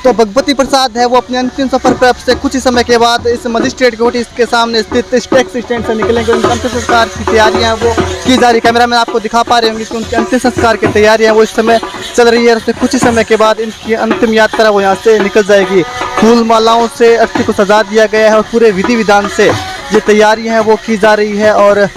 तो भगवती प्रसाद है वो अपने अंतिम सफर पर अब से कुछ ही समय के बाद इस मजिस्ट्रेट कोर्ट के सामने स्थित टैक्सी स्टैंड से निकलेंगे। उनके अंतिम संस्कार की तैयारियां वो की जा रही। कैमरा में आपको दिखा पा रहे होंगे कि उनके अंतिम संस्कार की तैयारियां वो इस समय चल रही है। उससे कुछ ही समय के बाद इनकी अंतिम यात्रा वो यहाँ से निकल जाएगी। फूल मालाओं से अर्थी को सजा दिया गया है और पूरे विधि विधान से ये तैयारियाँ हैं वो की जा रही है। और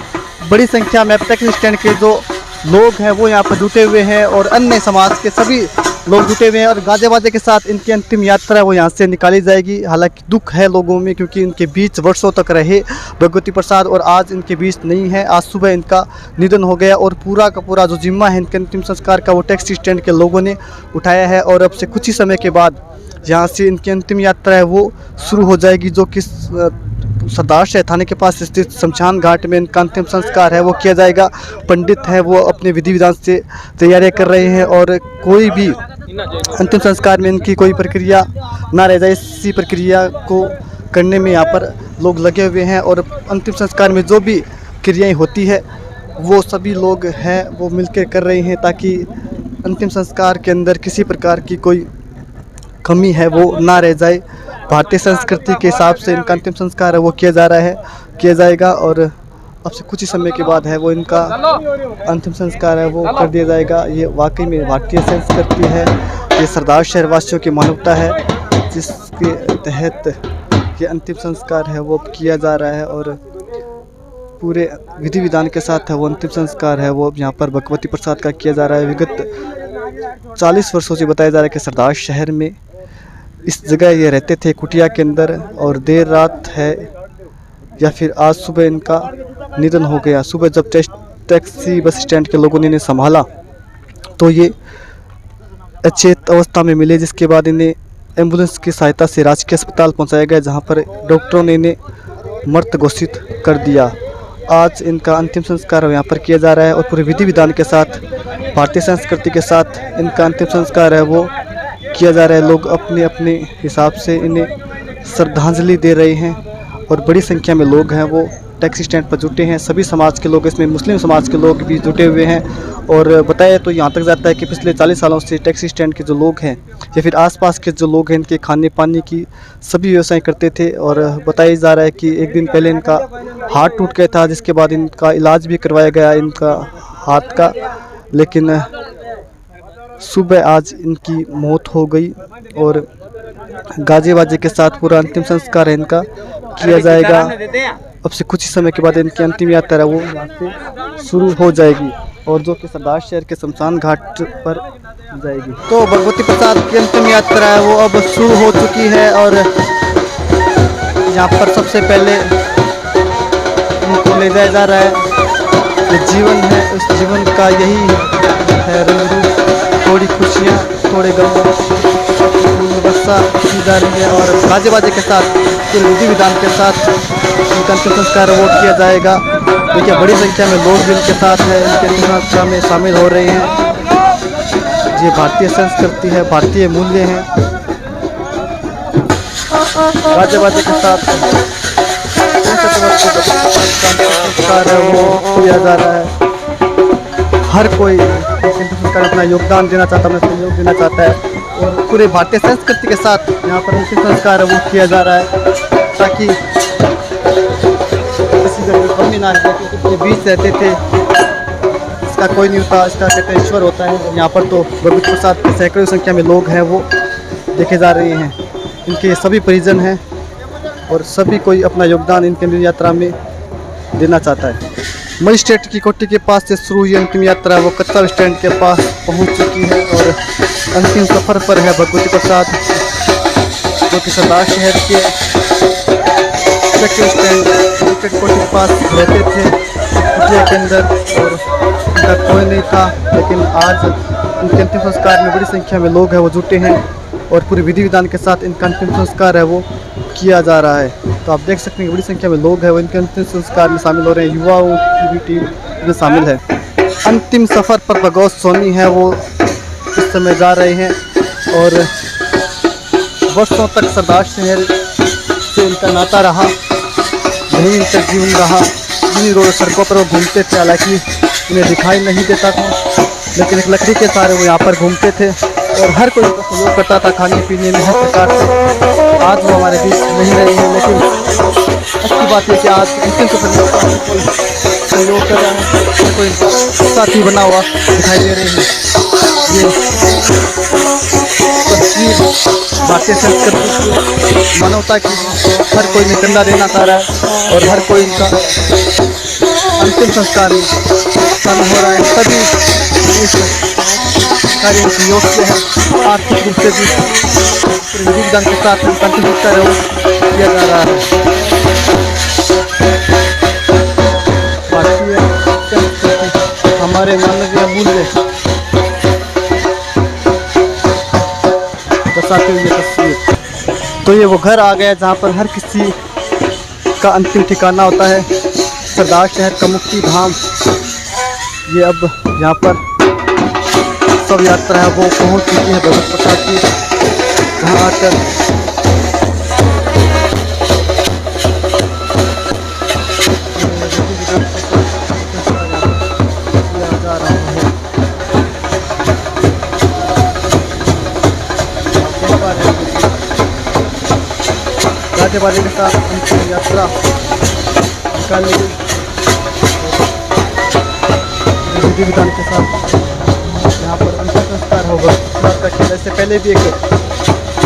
बड़ी संख्या में टैक्सी स्टैंड के जो लोग हैं वो यहाँ पर जुटे हुए हैं और अन्य समाज के सभी लोग जुटे हुए हैं और गाजे बाजे के साथ इनकी अंतिम यात्रा वो यहाँ से निकाली जाएगी। हालांकि दुख है लोगों में, क्योंकि इनके बीच वर्षों तक रहे भगवती प्रसाद और आज इनके बीच नहीं है। आज सुबह इनका निधन हो गया और पूरा का पूरा जो जिम्मा है इनके अंतिम संस्कार का वो टैक्सी स्टैंड के लोगों ने उठाया है। और अब से कुछ ही समय के बाद यहाँ से इनकी अंतिम यात्रा है वो शुरू हो जाएगी, जो कि सरदार थाने के पास स्थित शमशान घाट में इनका अंतिम संस्कार है वो किया जाएगा। पंडित है वो अपने विधि विधान से तैयारियां कर रहे हैं और कोई भी अंतिम संस्कार में इनकी कोई प्रक्रिया ना रह जाए, इसी प्रक्रिया को करने में यहाँ पर लोग लगे हुए हैं। और अंतिम संस्कार में जो भी क्रियाएं होती है वो सभी लोग हैं वो मिलकर कर रहे हैं, ताकि अंतिम संस्कार के अंदर किसी प्रकार की कोई कमी है वो ना रह जाए। भारतीय संस्कृति के हिसाब से इनका अंतिम संस्कार है वो किया जाएगा। और अब से कुछ ही समय के बाद है वो इनका अंतिम संस्कार है वो कर दिया जाएगा। ये वाकई में भारतीय संस्कृति है, ये सरदार शहर वासियों की मानवता है, जिसके तहत ये अंतिम संस्कार है वो किया जा रहा है। और पूरे विधि विधान के साथ है वो अंतिम संस्कार है वो यहाँ पर भगवती प्रसाद का किया जा रहा है। विगत 40 वर्षों से बताया जा रहा है कि सरदार शहर में इस जगह ये रहते थे कुटिया के अंदर, और देर रात है या फिर आज सुबह इनका निधन हो गया। सुबह जब टैक्सी बस स्टैंड के लोगों ने इन्हें संभाला तो ये अचेत अवस्था में मिले, जिसके बाद इन्हें एम्बुलेंस की सहायता से राजकीय अस्पताल पहुंचाया गया, जहां पर डॉक्टरों ने इन्हें मृत घोषित कर दिया। आज इनका अंतिम संस्कार यहाँ पर किया जा रहा है और पूरे विधि विधान के साथ भारतीय संस्कृति के साथ इनका अंतिम संस्कार है वो किया जा रहा है। लोग अपने अपने हिसाब से इन्हें श्रद्धांजलि दे रहे हैं और बड़ी संख्या में लोग हैं वो टैक्सी स्टैंड पर जुटे हैं। सभी समाज के लोग, इसमें मुस्लिम समाज के लोग भी जुटे हुए हैं। और बताया तो यहाँ तक जाता है कि पिछले 40 सालों से टैक्सी स्टैंड के जो लोग हैं या फिर आसपास के जो लोग हैं इनके खाने पानी की सभी व्यवसाय करते थे। और बताया जा रहा है कि एक दिन पहले इनका हाथ टूट गया था, जिसके बाद इनका इलाज भी करवाया गया इनका हाथ का, लेकिन सुबह आज इनकी मौत हो गई। और गाजे बाजे के साथ पूरा अंतिम संस्कार है इनका किया जाएगा। अब से कुछ ही समय के बाद इनकी अंतिम यात्रा वो यहाँ से शुरू हो जाएगी और जो कि सरदार शहर के शमशान घाट पर जाएगी। तो भगवती प्रसाद की अंतिम यात्रा है वो अब शुरू हो चुकी है और यहाँ पर सबसे पहले उनको ले जाया जा रहा है। ये जीवन है, उस जीवन का यही है रंग रूप, थोड़ी खुशियाँ थोड़े गम वर्षा की जा रही है। और गाजे बाजे के साथ पूरे विधि विधान के साथ इनका अंतिम संस्कार वो किया जाएगा। देखिए बड़ी संख्या में लोग भी इनके साथ है, इनके अंतिम संस्कार में शामिल हो रहे हैं। ये भारतीय संस्कृति है, भारतीय मूल्य हैं। गाजे बाजे के साथ संस्कार वो किया जा रहा है। हर कोई अपना योगदान देना चाहता है, अपना सहयोग देना चाहता है और पूरे भारतीय संस्कृति के साथ यहाँ पर अंतिम संस्कार वो किया जा रहा है, ताकि किसी जगह कमी ना रहे। क्योंकि बीच रहते थे, इसका कोई नहीं होता, इसका कहते हैं ईश्वर होता है। यहाँ पर तो भगवती प्रसाद की सैकड़ों संख्या में लोग हैं वो देखे जा रहे हैं। इनके सभी परिजन हैं और सभी कोई अपना योगदान इनके यात्रा में देना चाहता है। मजिस्ट्रेट की कोठी के पास से शुरू हुई अंतिम यात्रा वो कत्ता स्टैंड के पास पहुंच चुकी है और अंतिम सफ़र पर है भगवती प्रसाद, जो कि सरदार शहर के टैक्सी स्टैंड कोठी के पास रहते थे कुटिया के अंदर, और उनका कोई नहीं था। लेकिन आज उनके अंतिम संस्कार में बड़ी संख्या में लोग हैं वो जुटे हैं और पूरे विधि विधान के साथ इनका अंतिम संस्कार है वो किया जा रहा है। तो आप देख सकते हैं बड़ी संख्या में लोग हैं वो इनके अंतिम संस्कार में शामिल हो रहे हैं। युवाओं की भी टीम में शामिल है। अंतिम सफ़र पर भगवत सोनी है वो इस समय जा रहे हैं और वर्षों तक सरदार शहर से इनका नाता रहा, यही इनका जीवन रहा। इन्हीं रोड सड़कों पर वो घूमते थे, हालांकि उन्हें दिखाई नहीं देता था, लेकिन एक लकड़ी के सहारे वो यहाँ पर घूमते थे और हर कोई उनका सहयोग करता था खाने पीने में, हर प्रकार से। आज वो हमारे बीच नहीं रहे हैं, लेकिन अच्छी बात है कि आज अंतिम सफर में हर कोई सहयोग कर रहा है, हर कोई साथी बना हुआ दिखाई दे रहे हैं। ये तस्वीर भारतीय संस्कृति की, मानवता की, हर कोई में कंधा देना चाह रहा है और हर कोई इनका अंतिम संस्कार में शामिल हो रहा है। सभी इस कार्य में सहयोग से है, आर्थिक रूप से भी पूरे योगदान के साथ उनका अंतिम संस्कार किया जा रहा है। भारतीय संस्कृति, हमारे मानवीय मूल्य दर्शाते हुए तस्वीर। तो ये वो घर आ गया जहाँ पर हर किसी का अंतिम ठिकाना होता है, सरदार शहर का मुक्ति धाम। ये अब यहाँ पर सब यात्रा है वो पहुँच चुकी है भगवत प्रसाद की, जहाँ आकर जा रहा है। राजे बाजे के साथ अंतिम यात्रा निकालने की विधि विधान के साथ यहाँ पर अंतिम संस्कार होगा। इससे पहले भी एक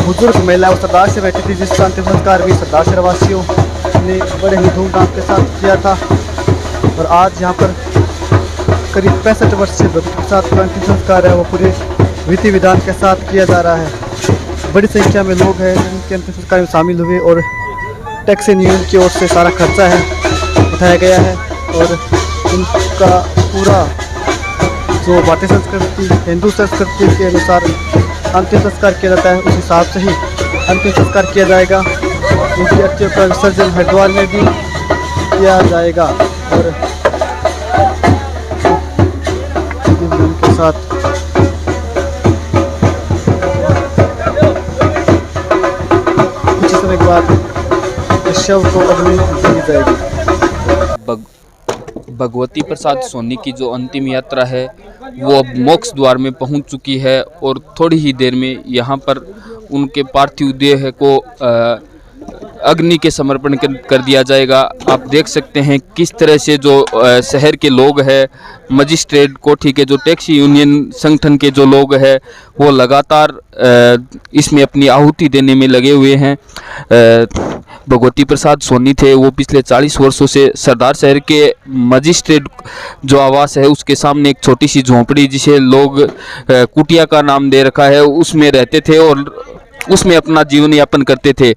बुजुर्ग महिला उस सरदार से बैठी थी, जिसका अंतिम संस्कार भी सरदार शहर वासियों ने बड़े ही धूमधाम के साथ किया था। और आज यहाँ पर करीब 65 वर्ष से भगवती प्रसाद का अंतिम संस्कार है वो पूरे विधि विधान के साथ किया जा रहा है। बड़ी संख्या में लोग हैं जिनके अंतिम संस्कार में शामिल हुए और टैक्स यूनियन की ओर से सारा खर्चा है उठाया गया है और उनका पूरा जो भारतीय संस्कृति, हिंदू संस्कृति के अनुसार अंतिम संस्कार किया जाता है, उस हिसाब से ही अंतिम संस्कार किया जाएगा। उनकी अस्थियों का विसर्जन हरिद्वार में भी किया जाएगा और उनके साथ कुछ समय के बाद शव को अग्नि दी जाएगी। भगवती प्रसाद सोनी की जो अंतिम यात्रा है वो अब मोक्ष द्वार में पहुंच चुकी है और थोड़ी ही देर में यहाँ पर उनके पार्थिव देह को अग्नि के समर्पण कर दिया जाएगा। आप देख सकते हैं किस तरह से जो शहर के लोग हैं, मजिस्ट्रेट कोठी के जो टैक्सी यूनियन संगठन के जो लोग हैं वो लगातार इसमें अपनी आहुति देने में लगे हुए हैं। भगवती प्रसाद सोनी थे वो पिछले 40 वर्षों से सरदार शहर के मजिस्ट्रेट जो आवास है उसके सामने एक छोटी सी झोंपड़ी, जिसे लोग कुटिया का नाम दे रखा है, उसमें रहते थे और उसमें अपना जीवन यापन करते थे।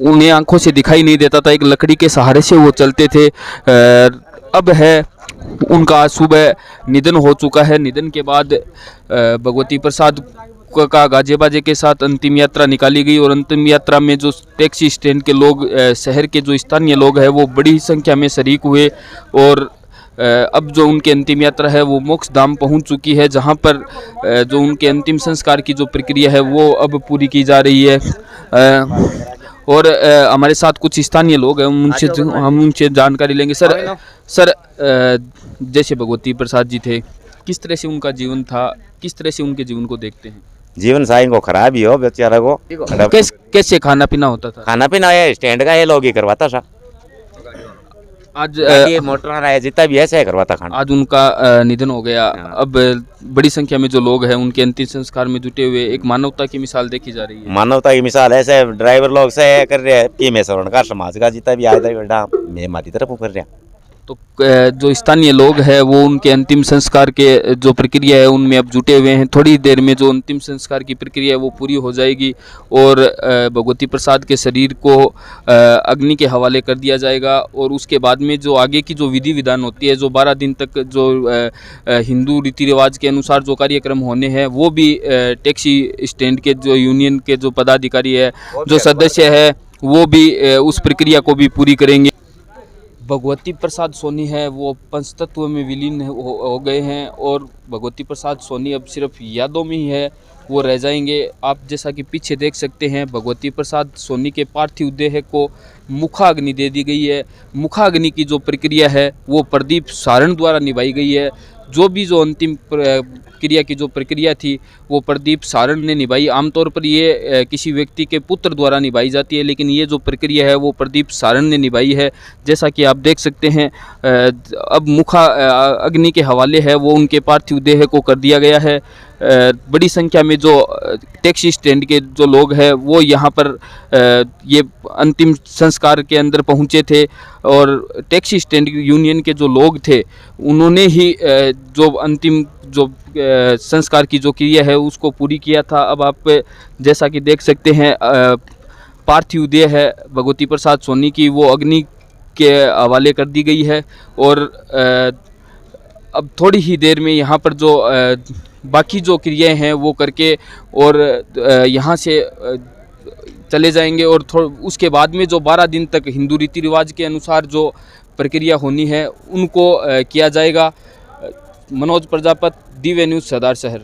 उन्हें आंखों से दिखाई नहीं देता था, एक लकड़ी के सहारे से वो चलते थे। अब है उनका सुबह निधन हो चुका है। निधन के बाद भगवती प्रसाद का गाजे बाजे के साथ अंतिम यात्रा निकाली गई और अंतिम यात्रा में जो टैक्सी स्टैंड के लोग, शहर के जो स्थानीय लोग हैं वो बड़ी संख्या में शरीक हुए और अब जो उनकी अंतिम यात्रा है वो मोक्ष धाम पहुंच चुकी है, जहां पर जो उनके अंतिम संस्कार की जो प्रक्रिया है वो अब पूरी की जा रही है। और हमारे साथ कुछ स्थानीय लोग हैं, हम उनसे जानकारी लेंगे। सर जैसे भगवती प्रसाद जी थे, किस तरह से उनका जीवन था, किस तरह से उनके जीवन को देखते हैं? जीवन साई को खराब ही हो बेचारा को। कैसे खाना पीना होता था? खाना पीना ये स्टैंड का ये लोग ही करवाता था। आज ये मोटर आया जितना भी ऐसे करवाता खाना। आज उनका निधन हो गया। अब बड़ी संख्या में जो लोग हैं उनके अंतिम संस्कार में जुटे हुए, एक मानवता की मिसाल देखी जा रही है। मानवता की मिसाल ऐसे ड्राइवर लोग से कर रहे हैं कि मैं श्रवण का समाज का जितना भी आया था मैं हमारी तरफ कर रहा। तो जो स्थानीय लोग हैं वो उनके अंतिम संस्कार के जो प्रक्रिया है उनमें अब जुटे हुए हैं। थोड़ी देर में जो अंतिम संस्कार की प्रक्रिया है वो पूरी हो जाएगी और भगवती प्रसाद के शरीर को अग्नि के हवाले कर दिया जाएगा और उसके बाद में जो आगे की जो विधि विधान होती है, जो 12 दिन तक जो हिंदू रीति रिवाज के अनुसार जो कार्यक्रम होने हैं वो भी टैक्सी स्टैंड के जो यूनियन के जो पदाधिकारी है, जो सदस्य है, वो भी उस प्रक्रिया को भी पूरी करेंगे। भगवती प्रसाद सोनी है वो पंचतत्व में विलीन हो गए हैं और भगवती प्रसाद सोनी अब सिर्फ यादों में ही है, वो रह जाएंगे। आप जैसा कि पीछे देख सकते हैं भगवती प्रसाद सोनी के पार्थिव देह को मुखाग्नि दे दी गई है। मुखाग्नि की जो प्रक्रिया है वो प्रदीप सारण द्वारा निभाई गई है। जो अंतिम क्रिया की जो प्रक्रिया थी वो प्रदीप सारण ने निभाई। आमतौर पर ये किसी व्यक्ति के पुत्र द्वारा निभाई जाती है, लेकिन ये जो प्रक्रिया है वो प्रदीप सारण ने निभाई है। जैसा कि आप देख सकते हैं अब मुखा अग्नि के हवाले है वो उनके पार्थिव देह को कर दिया गया है। बड़ी संख्या में जो टैक्सी स्टैंड के जो लोग हैं वो यहाँ पर ये अंतिम संस्कार के अंदर पहुँचे थे और टैक्सी स्टैंड यूनियन के जो लोग थे उन्होंने ही जो अंतिम जो संस्कार की जो क्रिया है उसको पूरी किया था। अब आप जैसा कि देख सकते हैं पार्थिव देह है भगवती प्रसाद सोनी की वो अग्नि के हवाले कर दी गई है और अब थोड़ी ही देर में यहाँ पर जो बाकी जो क्रियाएं हैं वो करके और यहाँ से चले जाएंगे और उसके बाद में जो 12 दिन तक हिंदू रीति रिवाज के अनुसार जो प्रक्रिया होनी है उनको किया जाएगा। मनोज प्रजापत, दिव्य न्यूज़, सदार शहर।